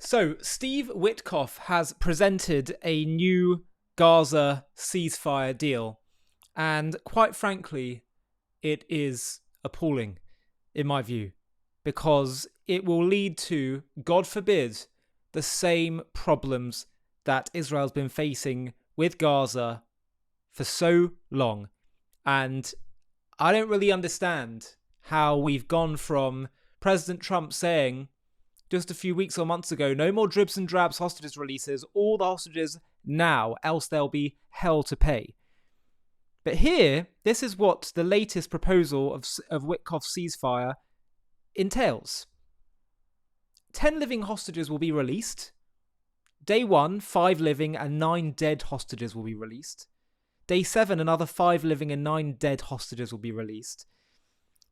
So, Steve Witkoff has presented a new Gaza ceasefire deal. And quite frankly, it is appalling, in my view, because it will lead to, God forbid, the same problems that Israel's been facing with Gaza for so long. And I don't really understand how we've gone from President Trump saying just a few weeks or months ago, no more dribs and drabs hostages releases, all the hostages now, else there'll be hell to pay. But here, this is what the latest proposal of Witkoff's ceasefire entails. 10 living hostages will be released. Day 1, 5 living and 9 dead hostages will be released. Day 7, another 5 living and 9 dead hostages will be released.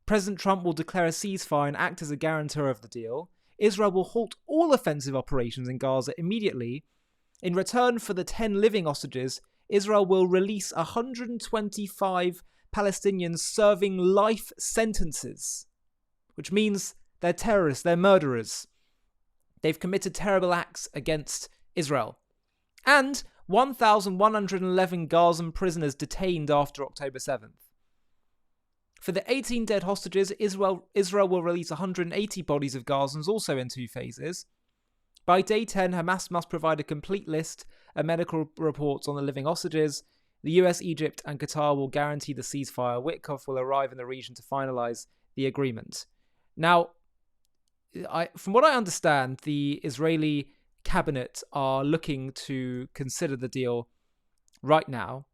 President Trump will declare a ceasefire and act as a guarantor of the deal. Israel will halt all offensive operations in Gaza immediately. In return for the 10 living hostages, Israel will release 125 Palestinians serving life sentences, which means they're terrorists, they're murderers. They've committed terrible acts against Israel. And 1,111 Gazan prisoners detained after October 7th. For the 18 dead hostages, Israel will release 180 bodies of Gazans, also in 2 phases. By day 10, Hamas must provide a complete list of medical reports on the living hostages. The US, Egypt, and Qatar will guarantee the ceasefire. Witkoff will arrive in the region to finalize the agreement. Now, from what I understand, the Israeli cabinet are looking to consider the deal right now,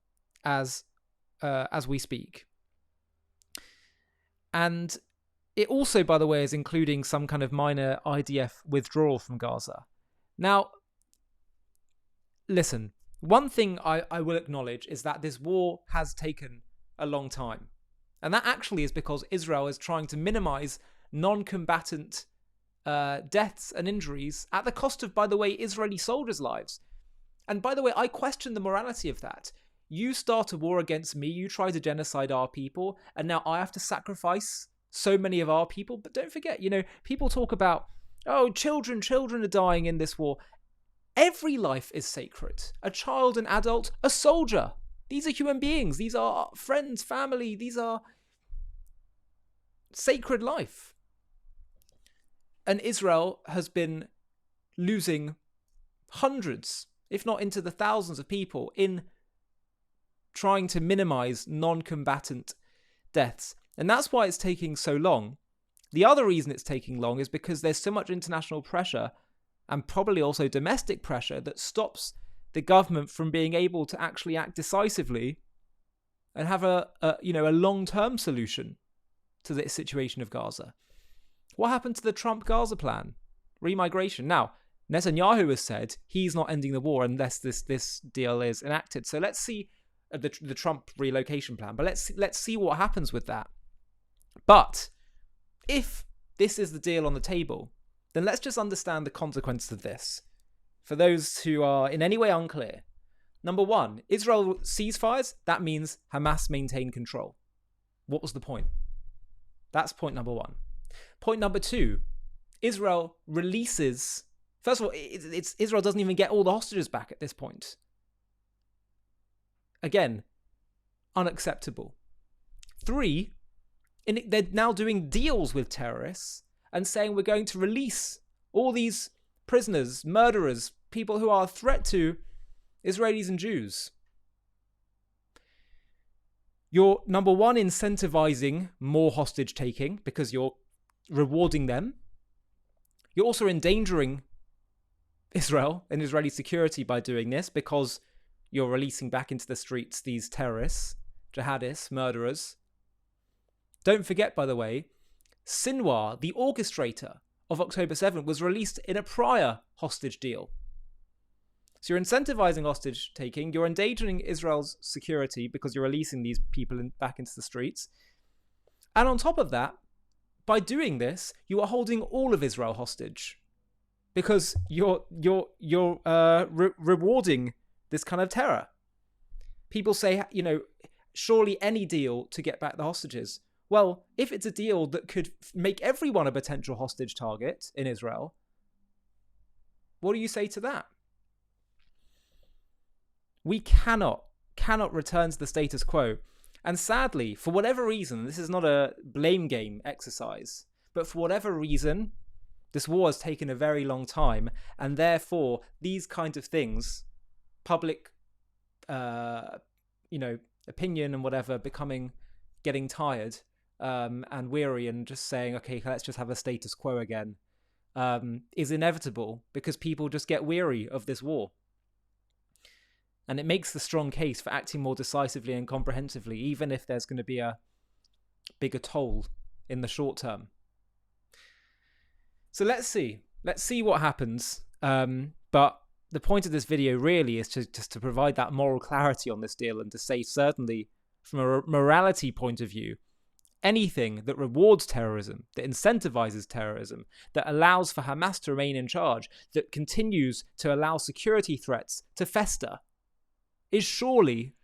as we speak. And it also, by the way, is including some kind of minor IDF withdrawal from Gaza. Now, listen, one thing I will acknowledge is that this war has taken a long time. And that actually is because Israel is trying to minimize non-combatant deaths and injuries at the cost of, by the way, Israeli soldiers' lives. And by the way, I question the morality of that. You start a war against me, you try to genocide our people, and now I have to sacrifice so many of our people. But don't forget, people talk about, oh, children are dying in this war. Every life is sacred. A child, an adult, a soldier. These are human beings. These are friends, family. These are sacred life. And Israel has been losing hundreds, if not into the thousands of people in trying to minimize non-combatant deaths. And that's why it's taking so long. The other reason it's taking long is because there's so much international pressure and probably also domestic pressure that stops the government from being able to actually act decisively and have a long-term solution to the situation of Gaza. What happened to the Trump Gaza plan? Remigration. Now, Netanyahu has said he's not ending the war unless this deal is enacted. So let's see the Trump relocation plan. But let's see what happens with that. But if this is the deal on the table, then let's just understand the consequences of this. For those who are in any way unclear, number 1, Israel ceasefires. That means Hamas maintain control. What was the point? That's point number 1. Point number 2, Israel releases. First of all, Israel doesn't even get all the hostages back at this point. Again, unacceptable. 3, they're now doing deals with terrorists and saying we're going to release all these prisoners, murderers, people who are a threat to Israelis and Jews. You're, number 1, incentivizing more hostage taking because you're rewarding them. You're also endangering Israel and Israeli security by doing this because you're releasing back into the streets these terrorists, jihadists, murderers. Don't forget, by the way, Sinwar, the orchestrator of October 7th, was released in a prior hostage deal. So you're incentivizing hostage taking, you're endangering Israel's security because you're releasing these people back into the streets. And on top of that, by doing this, you are holding all of Israel hostage because you're rewarding this kind of terror. People say, surely any deal to get back the hostages. Well, if it's a deal that could make everyone a potential hostage target in Israel, What do you say to that? We cannot return to the status quo. And sadly, for whatever reason, this is not a blame game exercise, but for whatever reason, this war has taken a very long time, and therefore these kinds of things, public, opinion and whatever, getting tired and weary and just saying, okay, let's just have a status quo again, is inevitable because people just get weary of this war. And it makes the strong case for acting more decisively and comprehensively, even if there's going to be a bigger toll in the short term. So let's see what happens. But the point of this video really is just to provide that moral clarity on this deal and to say, certainly from a morality point of view, anything that rewards terrorism, that incentivizes terrorism, that allows for Hamas to remain in charge, that continues to allow security threats to fester, is surely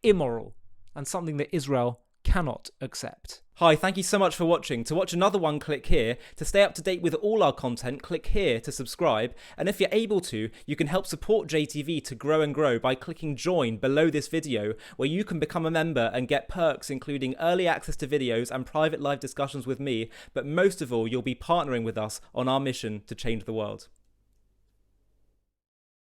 immoral and something that Israel cannot accept. Hi, thank you so much for watching. To watch another one, click here. To stay up to date with all our content, click here to subscribe. And if you're able to, you can help support JTV to grow and grow by clicking join below this video, where you can become a member and get perks including early access to videos and private live discussions with me. But most of all, you'll be partnering with us on our mission to change the world.